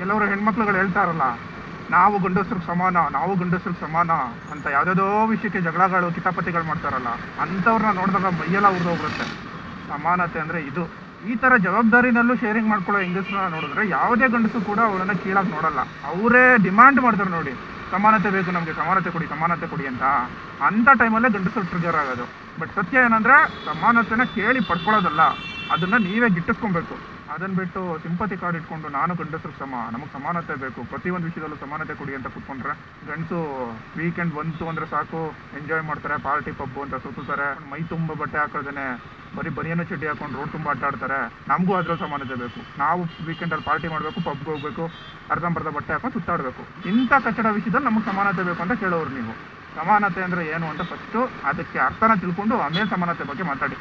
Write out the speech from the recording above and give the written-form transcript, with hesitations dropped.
ಕೆಲವರು ಹೆಣ್ಮಕ್ಳುಗಳು ಹೇಳ್ತಾರಲ್ಲ, ನಾವು ಗಂಡಸ್ರಿಗೆ ಸಮಾನ ಅಂತ ಯಾವುದೋ ವಿಷಯಕ್ಕೆ ಜಗಳಗಳು ಕಿತಾಪತಿಗಳು ಮಾಡ್ತಾರಲ್ಲ, ಅಂಥವ್ರನ್ನ ನೋಡಿದಾಗ ಮೈಯೆಲ್ಲ ಉರಿದೋಗ್ಬಿಡುತ್ತೆ. ಸಮಾನತೆ ಅಂದರೆ ಇದು. ಈ ಥರ ಜವಾಬ್ದಾರಿನಲ್ಲೂ ಶೇರಿಂಗ್ ಮಾಡ್ಕೊಳ್ಳೋ ಹೆಂಗಸ್ರನ್ನ ನೋಡಿದ್ರೆ ಯಾವುದೇ ಗಂಡಸು ಕೂಡ ಅವರನ್ನು ಕೀಳಾಗಿ ನೋಡಲ್ಲ. ಅವರೇ ಡಿಮ್ಯಾಂಡ್ ಮಾಡ್ತಾರೆ ನೋಡಿ, ಸಮಾನತೆ ಬೇಕು ನಮಗೆ, ಸಮಾನತೆ ಕೊಡಿ ಅಂತ. ಅಂಥ ಟೈಮಲ್ಲೇ ಗಂಡಸರು ಟ್ರಿಗರ್ ಆಗೋದು. ಬಟ್ ಸತ್ಯ ಏನಂದರೆ, ಸಮಾನತೆನ ಕೇಳಿ ಪಡ್ಕೊಳ್ಳೋದಲ್ಲ, ಅದನ್ನು ನೀವೇ ಗಿಟ್ಟಿಸ್ಕೊಬೇಕು. ಅದನ್ನು ಬಿಟ್ಟು ಸಿಂಪತಿ ಕಾರ್ಡ್ ಇಟ್ಕೊಂಡು ನಾನು ಗಂಡಸ್ರಿಗೆ ನಮಗೆ ಸಮಾನತೆ ಬೇಕು, ಪ್ರತಿಯೊಂದು ವಿಷಯದಲ್ಲೂ ಸಮಾನತೆ ಕೊಡಿ ಅಂತ ಕೂತ್ಕೊಂಡ್ರೆ ಗಂಡಸು ವೀಕೆಂಡ್ ಬಂತು ಅಂದರೆ ಸಾಕು ಎಂಜಾಯ್ ಮಾಡ್ತಾರೆ, ಪಾರ್ಟಿ ಪಬ್ಬು ಅಂತ ಸುತ್ತಾರೆ, ಮೈ ತುಂಬ ಬಟ್ಟೆ ಹಾಕೋದೇನೆ ಬರೀ ಬನಿಯನ್ನು ಚಡ್ಡಿ ಹಾಕೊಂಡು ರೋಡ್ ತುಂಬ ಆಟಾಡ್ತಾರೆ. ನಮಗೂ ಅದ್ರಲ್ಲಿ ಸಮಾನತೆ ಬೇಕು, ನಾವು ವೀಕೆಂಡಲ್ಲಿ ಪಾರ್ಟಿ ಮಾಡಬೇಕು, ಪಬ್ಗೆ ಹೋಗಬೇಕು, ಅರ್ಧಂಬರ್ಧ ಬಟ್ಟೆ ಹಾಕೊಂಡು ಸುತ್ತಾಡಬೇಕು. ಇಂಥ ಕಚ್ಚಡ ವಿಷಯದಲ್ಲಿ ನಮಗೆ ಸಮಾನತೆ ಬೇಕು ಅಂತ ಕೇಳೋರು ನೀವು. ಸಮಾನತೆ ಅಂದರೆ ಏನು ಅಂತ ಫಸ್ಟು ಅದಕ್ಕೆ ಅರ್ಥನ ತಿಳ್ಕೊಂಡು ಆಮೇಲೆ ಸಮಾನತೆ ಬಗ್ಗೆ ಮಾತಾಡಿ.